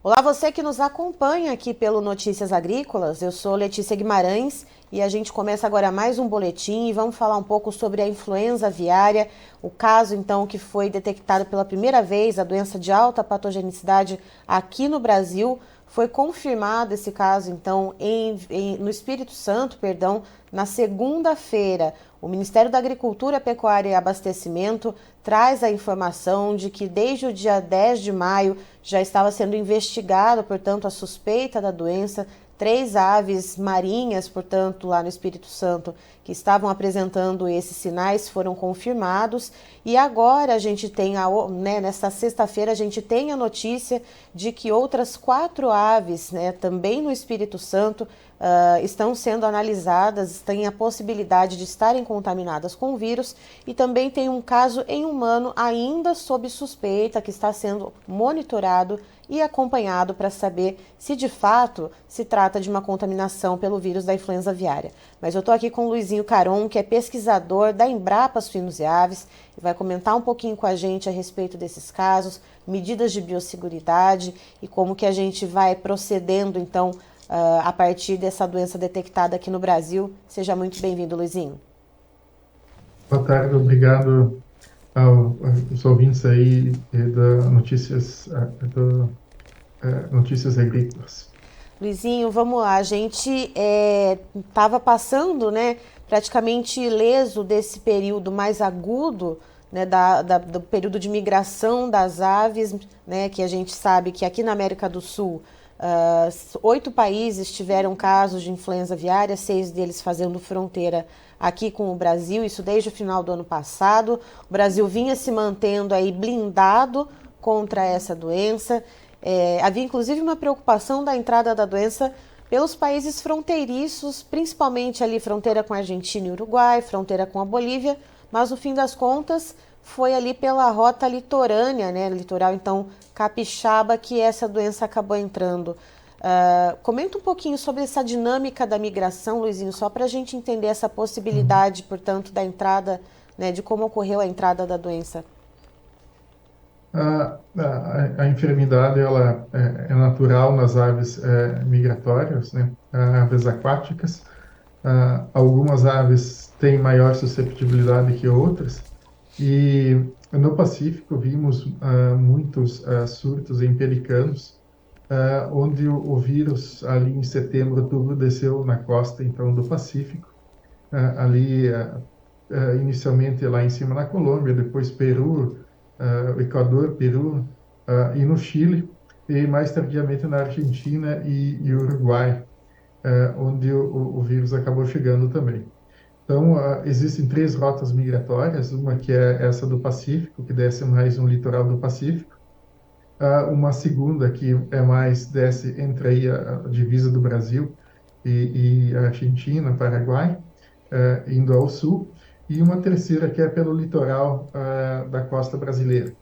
Olá, você que nos acompanha aqui pelo Notícias Agrícolas. Eu sou Letícia Guimarães e a gente começa agora mais um boletim e vamos falar um pouco sobre a influenza aviária, o caso então que foi detectado pela primeira vez, a doença de alta patogenicidade aqui no Brasil. Foi confirmado esse caso então no Espírito Santo, perdão, na segunda-feira. O Ministério da Agricultura, Pecuária e Abastecimento traz a informação de que desde o dia 10 de maio já estava sendo investigado, portanto, a suspeita da doença. 3 aves marinhas, portanto, lá no Espírito Santo, que estavam apresentando esses sinais, foram confirmados. E agora a gente tem, nesta sexta-feira, a gente tem a notícia de que outras 4 aves, também no Espírito Santo, estão sendo analisadas, têm a possibilidade de estarem contaminadas com o vírus, e também tem um caso em humano ainda sob suspeita que está sendo monitorado e acompanhado para saber se de fato se trata de uma contaminação pelo vírus da influenza aviária. Mas eu estou aqui com o Luizinho Caron, que é pesquisador da Embrapa Suínos e Aves, e vai comentar um pouquinho com a gente a respeito desses casos, medidas de biosseguridade e como que a gente vai procedendo então a partir dessa doença detectada aqui no Brasil. Seja muito bem-vindo, Luizinho. Boa tarde, obrigado aos ouvintes aí da Notícias Agrícolas. Luizinho, vamos lá. A gente estava passando, né, praticamente ileso desse período mais agudo, né, do período de migração das aves, né, que a gente sabe que aqui na América do Sul, 8 países tiveram casos de influenza aviária, 6 deles fazendo fronteira aqui com o Brasil, isso desde o final do ano passado. O Brasil vinha se mantendo aí blindado contra essa doença. Havia inclusive uma preocupação da entrada da doença pelos países fronteiriços, principalmente ali fronteira com a Argentina e Uruguai, fronteira com a Bolívia, mas no fim das contas foi ali pela rota litorânea, né, litoral então capixaba, que essa doença acabou entrando. Comenta um pouquinho sobre essa dinâmica da migração, Luizinho, só para a gente entender essa possibilidade, portanto, da entrada, né, de como ocorreu a entrada da doença. A enfermidade ela é natural nas aves migratórias, né? Aves aquáticas. Algumas aves têm maior susceptibilidade que outras. E no Pacífico vimos muitos surtos em pelicanos, onde o vírus ali em setembro, outubro, desceu na costa então do Pacífico, ali inicialmente lá em cima na Colômbia, depois Peru, Equador, Peru, e no Chile, e mais tardiamente na Argentina e Uruguai, onde o vírus acabou chegando também. Então, existem 3 rotas migratórias, uma que é essa do Pacífico, que desce mais no litoral do Pacífico, uma segunda que é mais desce entre aí a divisa do Brasil e a Argentina, Paraguai, indo ao sul, e uma terceira que é pelo litoral da costa brasileira.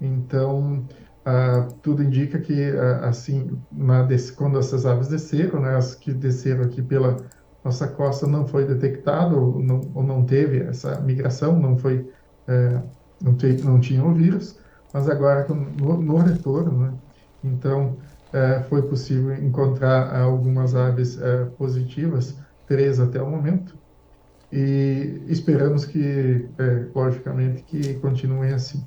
Então, tudo indica que, assim, quando essas aves desceram, né, as que desceram aqui pela nossa costa não foi detectado ou não teve essa migração, não foi, não tinha o vírus, mas agora no retorno, né, então foi possível encontrar algumas aves positivas, 3 até o momento, e esperamos que, logicamente, que continuem assim.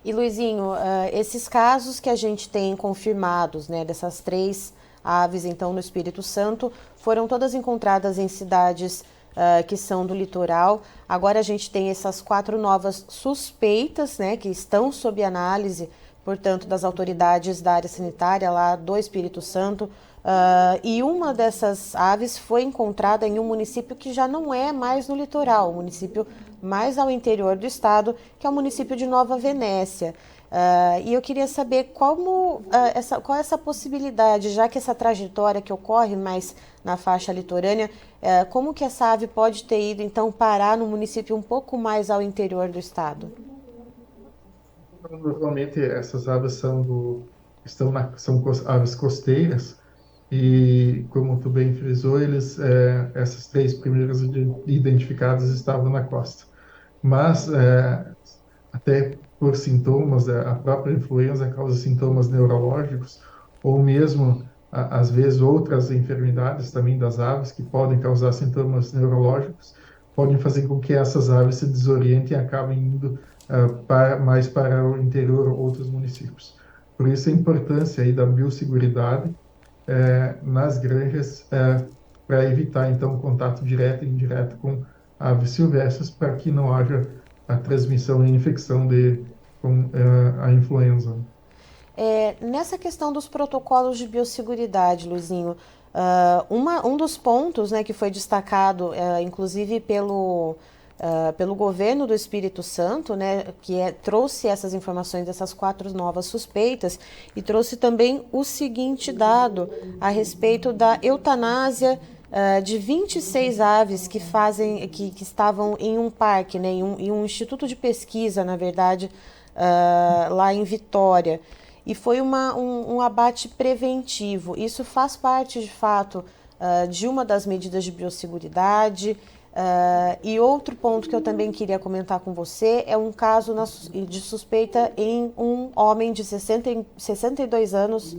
E Luizinho, esses casos que a gente tem confirmados, né, dessas 3 aves então no Espírito Santo, foram todas encontradas em cidades que são do litoral. Agora a gente tem essas 4 novas suspeitas, né, que estão sob análise, portanto, das autoridades da área sanitária lá do Espírito Santo. E uma dessas aves foi encontrada em um município que já não é mais no litoral, um município mais ao interior do estado, que é o município de Nova Venécia. E eu queria saber qual é essa possibilidade, já que essa trajetória que ocorre mais na faixa litorânea, como que essa ave pode ter ido então parar no município um pouco mais ao interior do estado? Normalmente essas aves são aves costeiras e, como tu bem frisou, essas 3 primeiras identificadas estavam na costa. Mas até por sintomas, a própria influenza causa sintomas neurológicos, ou mesmo, às vezes, outras enfermidades também das aves que podem causar sintomas neurológicos, podem fazer com que essas aves se desorientem e acabem indo mais para o interior ou outros municípios. Por isso a importância aí da biosseguridade nas granjas para evitar, então, contato direto e indireto com aves silvestres para que não haja a transmissão e a infecção com a influenza. Nessa questão dos protocolos de biosseguridade, Luizinho, um dos pontos, né, que foi destacado, inclusive pelo governo do Espírito Santo, né, trouxe essas informações dessas 4 novas suspeitas e trouxe também o seguinte dado a respeito da eutanásia de 26 aves que estavam em um parque, né, em um instituto de pesquisa, na verdade, lá em Vitória. E foi um abate preventivo. Isso faz parte, de fato, de uma das medidas de biosseguridade. E outro ponto que eu também queria comentar com você é um caso de suspeita em um homem de 62 anos,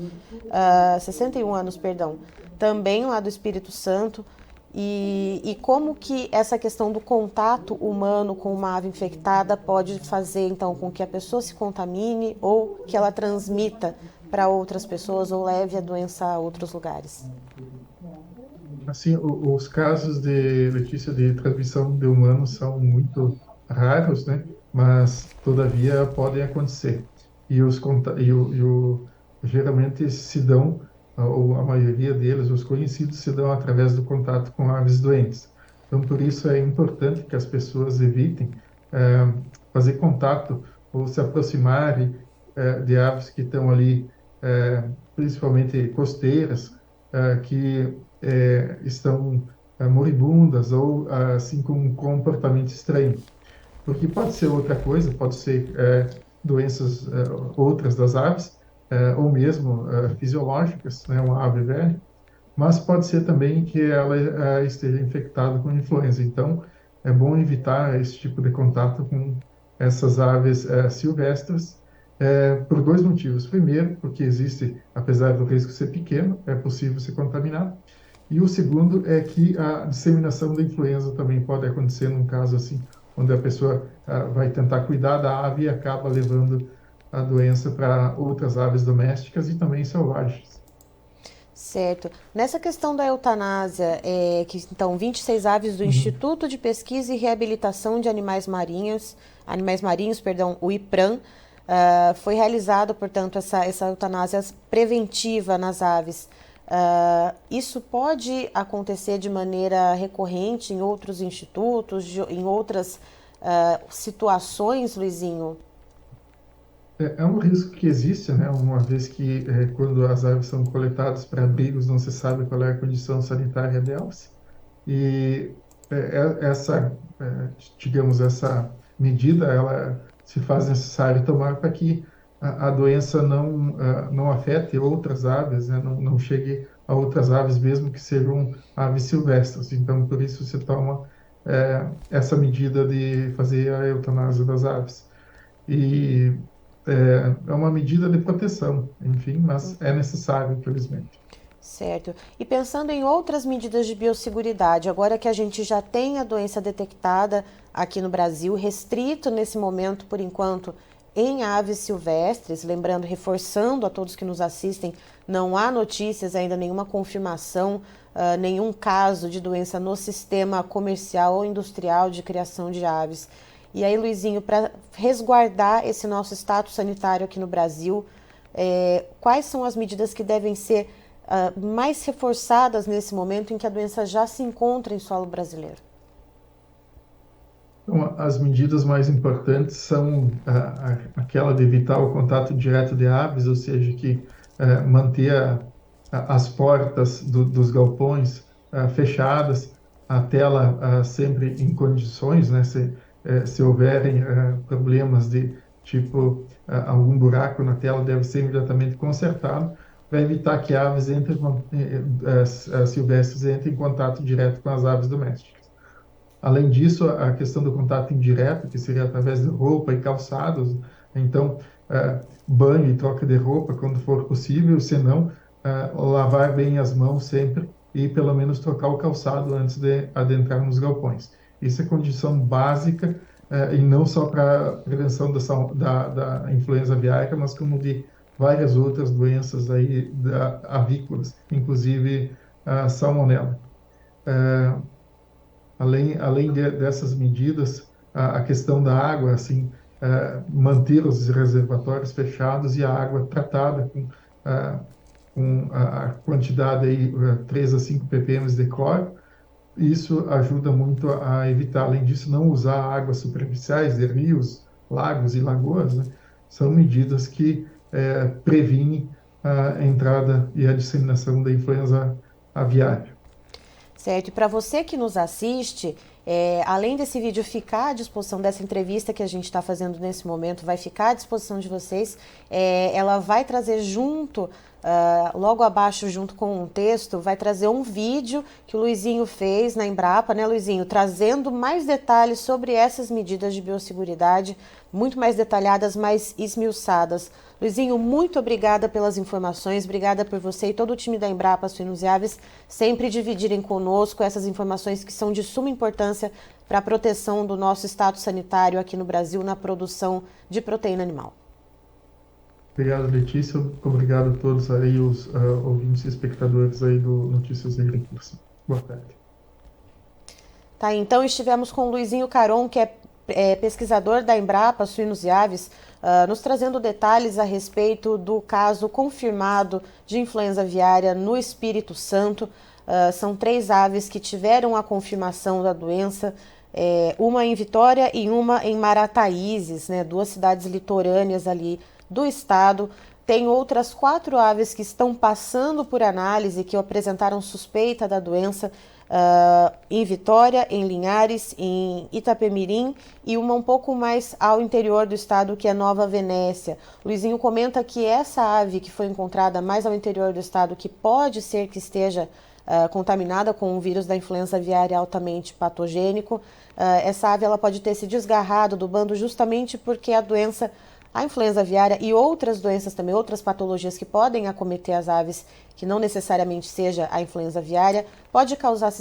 61 anos, perdão, também lá do Espírito Santo. E como que essa questão do contato humano com uma ave infectada pode fazer, então, com que a pessoa se contamine ou que ela transmita para outras pessoas ou leve a doença a outros lugares? Assim, os casos de, Letícia, de transmissão de humanos são muito raros, né? Mas, todavia, podem acontecer. Geralmente se dão, ou a maioria deles, os conhecidos, se dão através do contato com aves doentes. Então, por isso é importante que as pessoas evitem fazer contato ou se aproximarem de aves que estão ali, principalmente costeiras, que estão moribundas ou assim com um comportamento estranho. Porque pode ser outra coisa, pode ser doenças outras das aves, ou mesmo fisiológicas, né, uma ave velha, mas pode ser também que ela esteja infectada com influenza. Então, é bom evitar esse tipo de contato com essas aves silvestres, por 2 motivos. Primeiro, porque existe, apesar do risco ser pequeno, é possível se contaminar. E o segundo é que a disseminação da influenza também pode acontecer num caso assim, onde a pessoa vai tentar cuidar da ave e acaba levando a doença para outras aves domésticas e também selvagens. Certo. Nessa questão da eutanásia, que então 26 aves do Uhum. Instituto de Pesquisa e Reabilitação de Animais Marinhos, perdão, o IPRAM, foi realizado, portanto, essa eutanásia preventiva nas aves. Isso pode acontecer de maneira recorrente em outros institutos, em outras situações, Luizinho? É um risco que existe, né? Uma vez que quando as aves são coletadas para abrigos, não se sabe qual é a condição sanitária delas. E essa, digamos, essa medida, ela se faz necessário tomar para que a doença não afete outras aves, né? Não chegue a outras aves, mesmo que sejam aves silvestres. Então, por isso se toma essa medida de fazer a eutanásia das aves. E é uma medida de proteção, enfim, mas é necessário, infelizmente. Certo. E pensando em outras medidas de biosseguridade, agora que a gente já tem a doença detectada aqui no Brasil, restrito nesse momento, por enquanto, em aves silvestres, lembrando, reforçando a todos que nos assistem, não há notícias ainda, nenhuma confirmação, nenhum caso de doença no sistema comercial ou industrial de criação de aves. E aí, Luizinho, para resguardar esse nosso status sanitário aqui no Brasil, quais são as medidas que devem ser mais reforçadas nesse momento em que a doença já se encontra em solo brasileiro? Então, as medidas mais importantes são aquela de evitar o contato direto de aves, ou seja, que manter as portas dos galpões fechadas, a tela sempre em condições, né? Se houverem problemas de tipo algum buraco na tela, deve ser imediatamente consertado para evitar que aves silvestres entrem em contato direto com as aves domésticas. Além disso, a questão do contato indireto, que seria através de roupa e calçados, Então, banho e troca de roupa quando for possível, se não, lavar bem as mãos sempre e pelo menos trocar o calçado antes de adentrar nos galpões. Isso é condição básica, e não só para prevenção da influenza aviária, mas como de várias outras doenças aí avícolas, inclusive a salmonela. Dessas medidas, a questão da água, assim, manter os reservatórios fechados e a água tratada com a quantidade aí, 3 a 5 ppm de cloro, isso ajuda muito a evitar. Além disso, não usar águas superficiais de rios, lagos e lagoas, né? São medidas que previnem a entrada e a disseminação da influenza aviária. Certo, e para você que nos assiste, além desse vídeo ficar à disposição, dessa entrevista que a gente está fazendo nesse momento, vai ficar à disposição de vocês, ela vai trazer junto, logo abaixo, junto com um texto, vai trazer um vídeo que o Luizinho fez na Embrapa, né, Luizinho, trazendo mais detalhes sobre essas medidas de biosseguridade, muito mais detalhadas, mais esmiuçadas. Luizinho, muito obrigada pelas informações, obrigada por você e todo o time da Embrapa Suínos e Aves sempre dividirem conosco essas informações que são de suma importância para a proteção do nosso status sanitário aqui no Brasil na produção de proteína animal. Obrigado, Letícia. Obrigado a todos aí, os ouvintes e espectadores aí do Notícias Agrícolas. Boa tarde. Tá, então estivemos com o Luizinho Caron, que é pesquisador da Embrapa Suínos e Aves, nos trazendo detalhes a respeito do caso confirmado de influenza aviária no Espírito Santo. São 3 aves que tiveram a confirmação da doença, uma em Vitória e uma em Marataízes, né, 2 cidades litorâneas ali do estado. Tem outras 4 aves que estão passando por análise, que apresentaram suspeita da doença, em Vitória, em Linhares, em Itapemirim e uma um pouco mais ao interior do estado, que é Nova Venécia. Luizinho comenta que essa ave que foi encontrada mais ao interior do estado, que pode ser que esteja contaminada com o vírus da influenza aviária altamente patogênico, essa ave ela pode ter se desgarrado do bando justamente porque a influenza aviária e outras doenças também, outras patologias que podem acometer as aves, que não necessariamente seja a influenza aviária, pode causar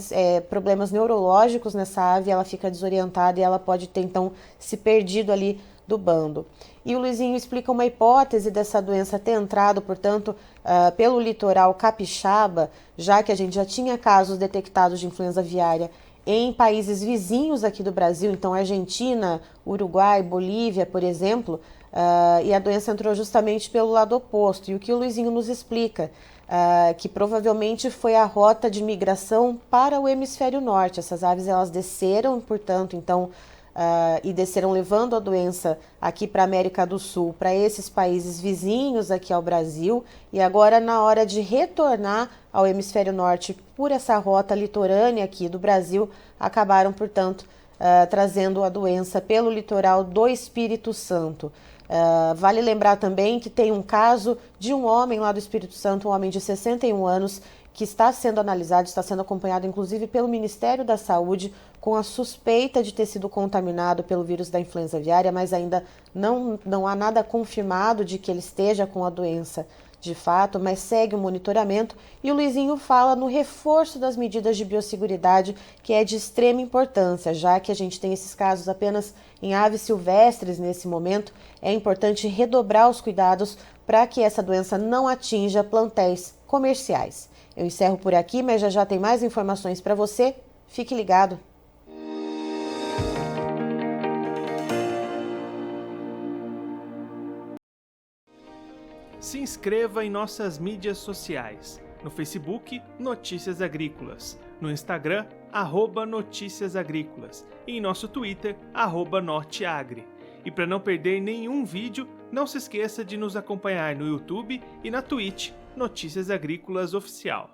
problemas neurológicos nessa ave, ela fica desorientada e ela pode ter então se perdido ali do bando. E o Luizinho explica uma hipótese dessa doença ter entrado, portanto, pelo litoral capixaba, já que a gente já tinha casos detectados de influenza aviária em países vizinhos aqui do Brasil, então Argentina, Uruguai, Bolívia, por exemplo, e a doença entrou justamente pelo lado oposto. E o que o Luizinho nos explica, que provavelmente foi a rota de migração para o hemisfério norte. Essas aves elas desceram, portanto, então, e desceram levando a doença aqui para a América do Sul, para esses países vizinhos aqui ao Brasil, e agora na hora de retornar ao hemisfério norte por essa rota litorânea aqui do Brasil, acabaram, portanto, trazendo a doença pelo litoral do Espírito Santo. Vale lembrar também que tem um caso de um homem lá do Espírito Santo, um homem de 61 anos, que está sendo analisado, está sendo acompanhado inclusive pelo Ministério da Saúde, com a suspeita de ter sido contaminado pelo vírus da influenza aviária, mas ainda não há nada confirmado de que ele esteja com a doença de fato, mas segue o monitoramento. E o Luizinho fala no reforço das medidas de biosseguridade, que é de extrema importância, já que a gente tem esses casos apenas em aves silvestres nesse momento. É importante redobrar os cuidados para que essa doença não atinja plantéis comerciais. Eu encerro por aqui, mas já tem mais informações para você. Fique ligado. Se inscreva em nossas mídias sociais. No Facebook, Notícias Agrícolas. No Instagram, @Notícias Agrícolas. E em nosso Twitter, @Norteagri. E para não perder nenhum vídeo, não se esqueça de nos acompanhar no YouTube e na Twitch, Notícias Agrícolas Oficial.